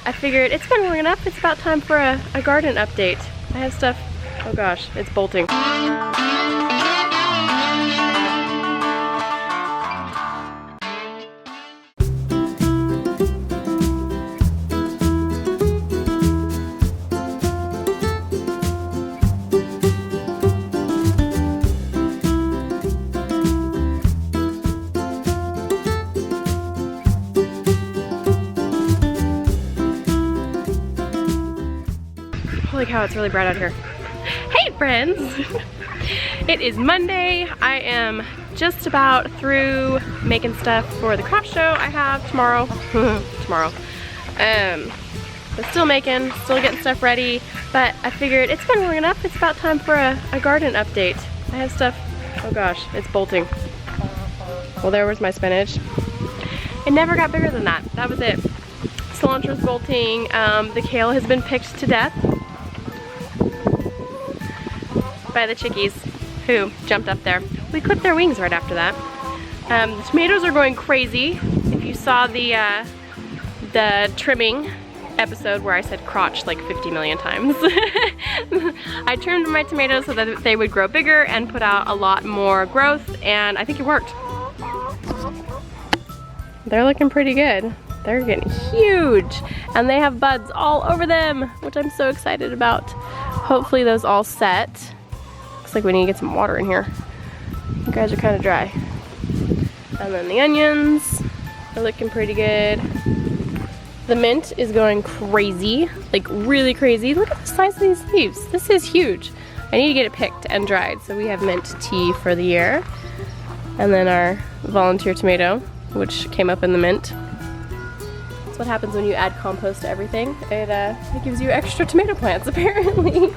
I figured it's been long enough. It's about time for a garden update. I have stuff, oh gosh, it's bolting. Holy cow, it's really bright out here. Hey friends! It is Monday. I am just about through making stuff for the craft show I have tomorrow. But still making, still getting stuff ready. But I figured it's been long enough. It's about time for a garden update. I have stuff, oh gosh, it's bolting. Well, there was my spinach. It never got bigger than that. That was it. Cilantro's bolting. The kale has been picked to death by the chickies who jumped up there. We clipped their wings right after that. The tomatoes are going crazy. If you saw the trimming episode where I said crotch like 50 million times. I trimmed my tomatoes so that they would grow bigger and put out a lot more growth, and I think it worked. They're looking pretty good. They're getting huge, and they have buds all over them, which I'm so excited about. Hopefully those all set. Looks like we need to get some water in here. You guys are kind of dry. And then the onions are looking pretty good. The mint is going crazy, like really crazy. Look at the size of these leaves. This is huge. I need to get it picked and dried, so we have mint tea for the year. And then our volunteer tomato, which came up in the mint. That's what happens when you add compost to everything. It gives you extra tomato plants, apparently.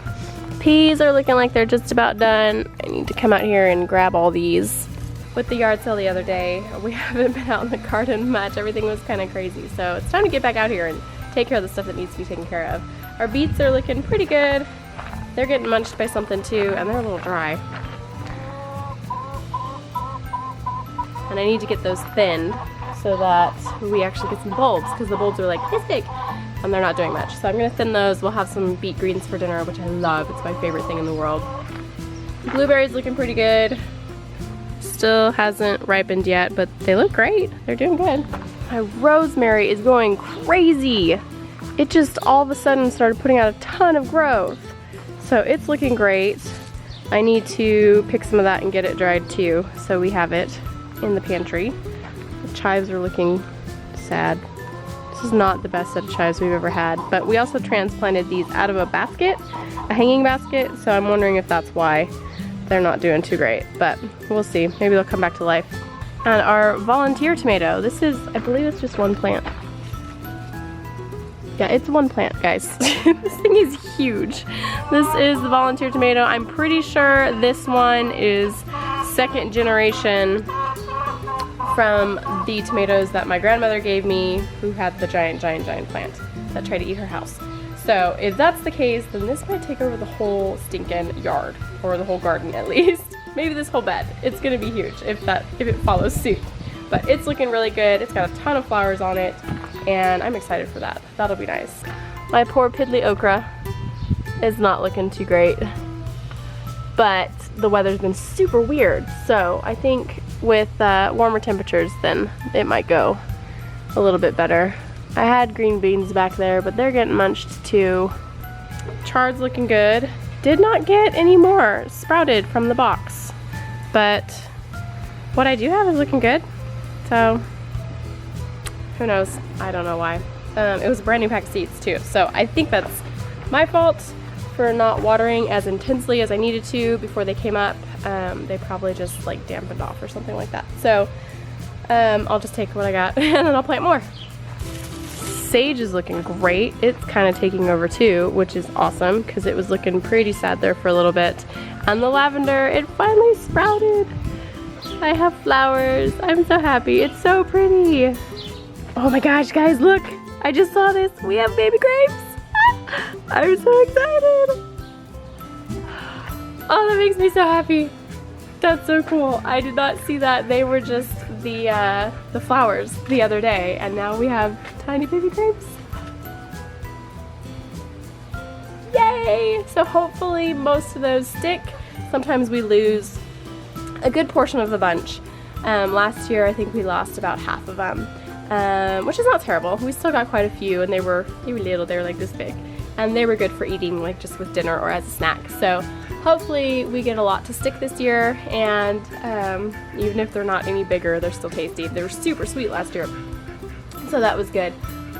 Peas are looking like they're just about done. I need to come out here and grab all these. With the yard sale the other day, we haven't been out in the garden much. Everything was kind of crazy. So it's time to get back out here and take care of the stuff that needs to be taken care of. Our beets are looking pretty good. They're getting munched by something too, and they're a little dry. And I need to get those thinned so that we actually get some bulbs, because the bulbs are like this big and they're not doing much. So I'm gonna thin those. We'll have some beet greens for dinner, which I love. It's my favorite thing in the world. Blueberries looking pretty good. Still hasn't ripened yet, but they look great. They're doing good. My rosemary is going crazy. It just all of a sudden started putting out a ton of growth. So it's looking great. I need to pick some of that and get it dried too, so we have it in the pantry. The chives are looking sad. This is not the best set of chives we've ever had, but we also transplanted these out of a basket, a hanging basket, so I'm wondering if that's why they're not doing too great, but we'll see. Maybe they'll come back to life. And our volunteer tomato, this is, I believe it's just one plant. Yeah, it's one plant, guys. This thing is huge. This is the volunteer tomato. I'm pretty sure this one is second generation from the tomatoes that my grandmother gave me, who had the giant plant that tried to eat her house. So if that's the case, then this might take over the whole stinking yard, or the whole garden at least. Maybe this whole bed. It's gonna be huge if it follows suit. But it's looking really good. It's got a ton of flowers on it, and I'm excited for that. That'll be nice. My poor piddly okra is not looking too great, but the weather's been super weird, so I think with warmer temperatures, then it might go a little bit better. I had green beans back there, but they're getting munched too. Chard's looking good. Did not get any more sprouted from the box, but what I do have is looking good. So who knows? I don't know why. It was a brand new pack of seeds too, so I think that's my fault for not watering as intensely as I needed to before they came up. They probably just like dampened off or something like that. So I'll just take what I got and then I'll plant more. Sage is looking great. It's kind of taking over too, which is awesome because it was looking pretty sad there for a little bit. And the lavender, it finally sprouted. I have flowers. I'm so happy. It's so pretty. Oh my gosh, guys, look. I just saw this. We have baby grapes. I'm so excited. Oh, that makes me so happy. That's so cool. I did not see that. They were just the flowers the other day, and now we have tiny baby grapes. Yay! So hopefully most of those stick. Sometimes we lose a good portion of the bunch. Last year I think we lost about half of them, which is not terrible. We still got quite a few, and they were little, they were like this big. And they were good for eating like just with dinner or as a snack. So hopefully we get a lot to stick this year, and even if they're not any bigger, they're still tasty. They were super sweet last year, so that was good.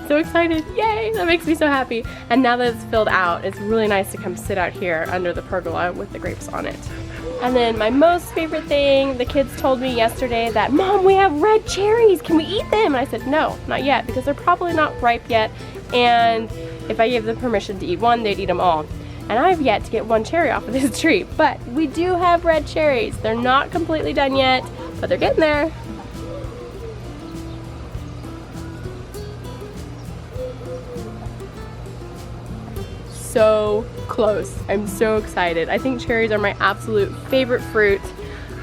So excited, yay, that makes me so happy. And now that it's filled out, it's really nice to come sit out here under the pergola with the grapes on it. And then my most favorite thing, the kids told me yesterday that, Mom, we have red cherries, can we eat them? And I said, no, not yet, because they're probably not ripe yet, and if I gave them permission to eat one, they'd eat them all. And I've yet to get one cherry off of this tree, but we do have red cherries. They're not completely done yet, but they're getting there. So close. I'm so excited. I think cherries are my absolute favorite fruit.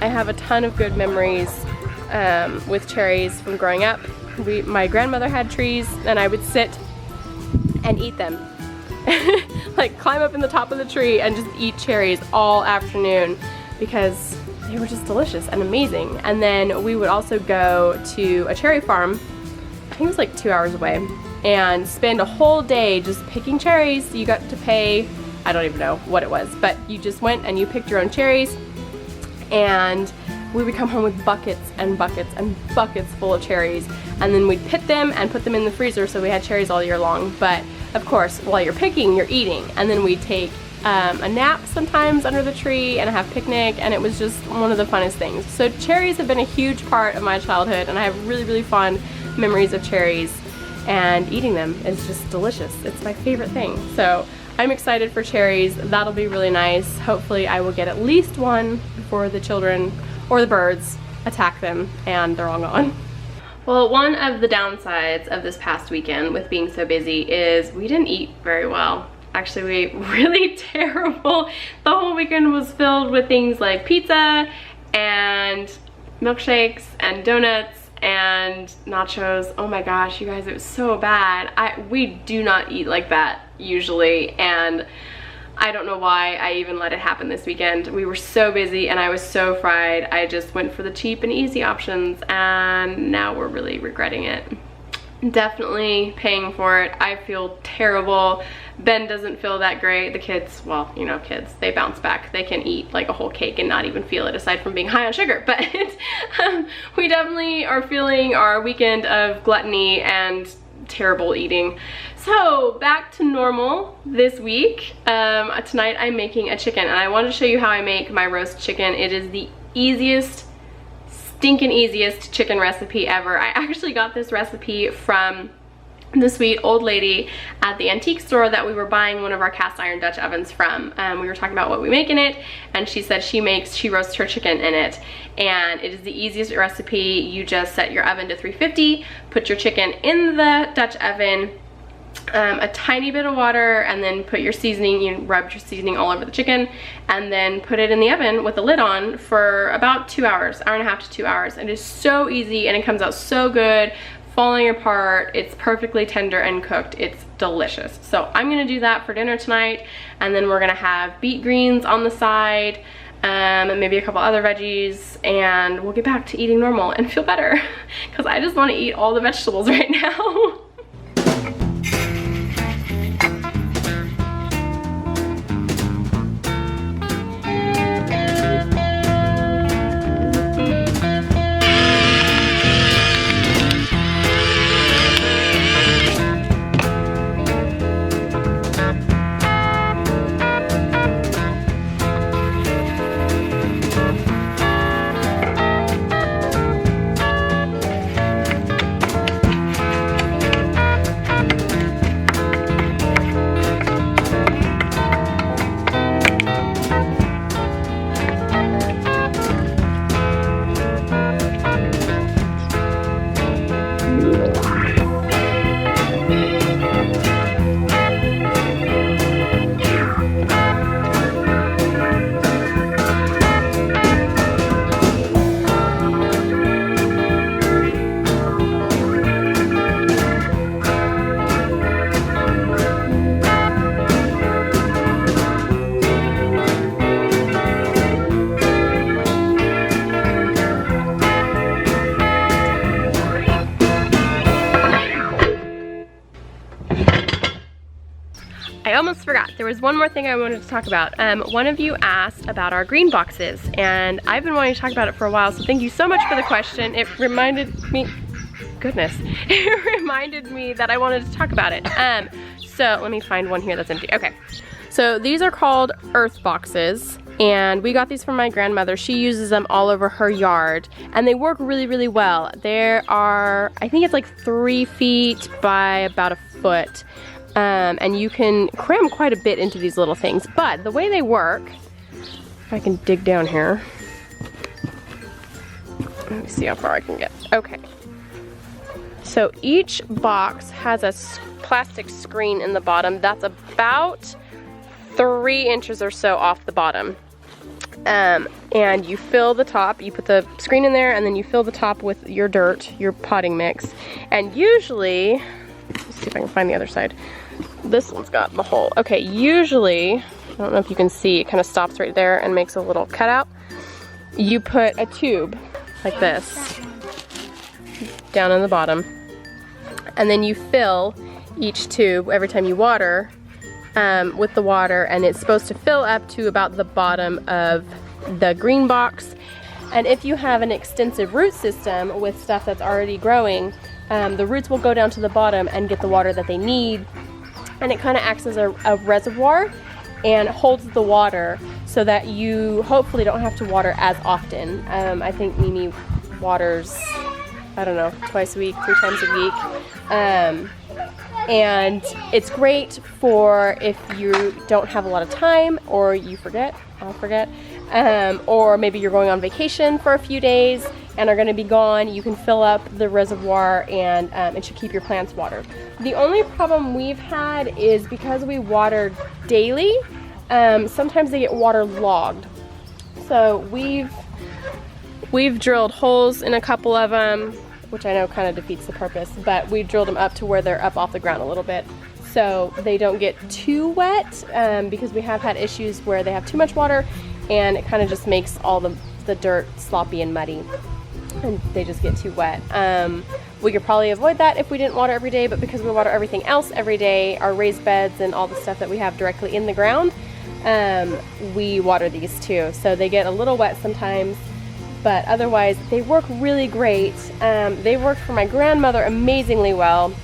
I have a ton of good memories with cherries from growing up. My grandmother had trees, and I would sit and eat them. Like climb up in the top of the tree and just eat cherries all afternoon because they were just delicious and amazing. And then we would also go to a cherry farm, I think it was like 2 hours away, and spend a whole day just picking cherries. You got to pay, I don't even know what it was, but you just went and you picked your own cherries, and we would come home with buckets and buckets and buckets full of cherries, and then we'd pit them and put them in the freezer so we had cherries all year long. But of course, while you're picking, you're eating, and then we'd take a nap sometimes under the tree and have picnic, and it was just one of the funnest things. So cherries have been a huge part of my childhood, and I have really, really fond memories of cherries, and eating them is just delicious. It's my favorite thing. So I'm excited for cherries. That'll be really nice. Hopefully I will get at least one before the children or the birds attack them and they're all gone. Well, one of the downsides of this past weekend with being so busy is we didn't eat very well. Actually, we ate really terrible. The whole weekend was filled with things like pizza and milkshakes and donuts and nachos. Oh my gosh, you guys, it was so bad. We do not eat like that usually, and I don't know why I even let it happen this weekend. We were so busy and I was so fried. I just went for the cheap and easy options, and now we're really regretting it. Definitely paying for it. I feel terrible. Ben doesn't feel that great. The kids, well, you know, kids, they bounce back. They can eat like a whole cake and not even feel it, aside from being high on sugar. But we definitely are feeling our weekend of gluttony and terrible eating. So back to normal this week. Tonight I'm making a chicken, and I wanted to show you how I make my roast chicken. It is the easiest, stinking easiest chicken recipe ever. I actually got this recipe from the sweet old lady at the antique store that we were buying one of our cast iron Dutch ovens from. We were talking about what we make in it, and she said she roasts her chicken in it, and it is the easiest recipe. You just set your oven to 350, put your chicken in the Dutch oven, a tiny bit of water, and then put your seasoning, you rub your seasoning all over the chicken, and then put it in the oven with the lid on for about 2 hours, hour and a half to 2 hours. It is so easy, and it comes out so good, falling apart. It's perfectly tender and cooked. It's delicious. So I'm gonna do that for dinner tonight, and then we're gonna have beet greens on the side, and maybe a couple other veggies, and we'll get back to eating normal and feel better, because I just want to eat all the vegetables right now. I almost forgot. There was one more thing I wanted to talk about. One of you asked about our green boxes, and I've been wanting to talk about it for a while, so thank you so much for the question. It reminded me, goodness, it reminded me that I wanted to talk about it. So let me find one here that's empty. Okay, so these are called earth boxes, and we got these from my grandmother. She uses them all over her yard, and they work really, really well. There are, I think it's like 3 feet by about a foot. And you can cram quite a bit into these little things. But the way they work, if I can dig down here. Let me see how far I can get. Okay. So each box has a plastic screen in the bottom that's about 3 inches or so off the bottom. And you fill the top, you put the screen in there, and then you fill the top with your dirt, your potting mix. And usually, let's see if I can find the other side. This one's got the hole. Okay, usually, I don't know if you can see, it kind of stops right there and makes a little cutout. You put a tube like this down in the bottom, and then you fill each tube every time you water with the water, and it's supposed to fill up to about the bottom of the green box. And if you have an extensive root system with stuff that's already growing, the roots will go down to the bottom and get the water that they need, and it kind of acts as a reservoir and holds the water so that you hopefully don't have to water as often. I think Mimi waters, I don't know, twice a week, 3 times a week. And it's great for if you don't have a lot of time, or you forget, I'll forget, or maybe you're going on vacation for a few days and are going to be gone. You can fill up the reservoir, and it should keep your plants watered. The only problem we've had is because we water daily, sometimes they get waterlogged. So we've drilled holes in a couple of them, which I know kind of defeats the purpose, but we drilled them up to where they're up off the ground a little bit so they don't get too wet, because we have had issues where they have too much water and it kind of just makes all the dirt sloppy and muddy and they just get too wet. We could probably avoid that if we didn't water every day, but because we water everything else every day, our raised beds and all the stuff that we have directly in the ground, we water these too. So they get a little wet sometimes, but otherwise they work really great. They worked for my grandmother amazingly well,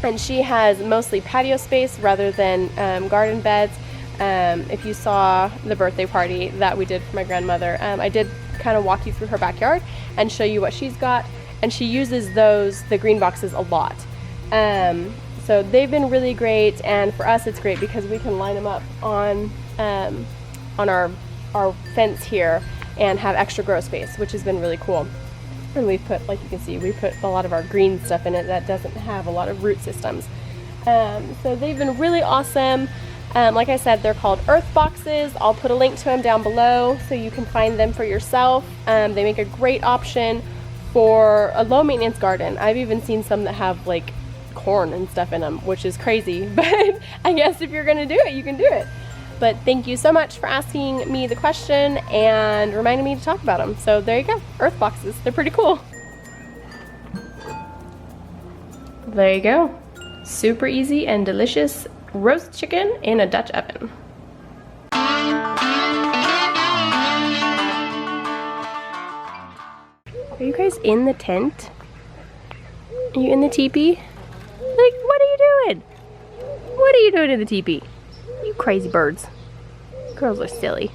and she has mostly patio space rather than garden beds. If you saw the birthday party that we did for my grandmother, I did kind of walk you through her backyard and show you what she's got, and she uses the green boxes a lot. So they've been really great, and for us it's great because we can line them up on our fence here and have extra grow space, which has been really cool. And we've put, like you can see, we put a lot of our green stuff in it that doesn't have a lot of root systems. So they've been really awesome. Like I said, they're called earth boxes. I'll put a link to them down below so you can find them for yourself. They make a great option for a low maintenance garden. I've even seen some that have like corn and stuff in them, which is crazy, but I guess if you're gonna do it, you can do it. But thank you so much for asking me the question and reminding me to talk about them. So there you go, earth boxes. They're pretty cool. There you go. Super easy and delicious roast chicken in a Dutch oven. Are you guys in the tent? Are you in the teepee? Like, what are you doing? What are you doing in the teepee? You crazy birds. Girls are silly.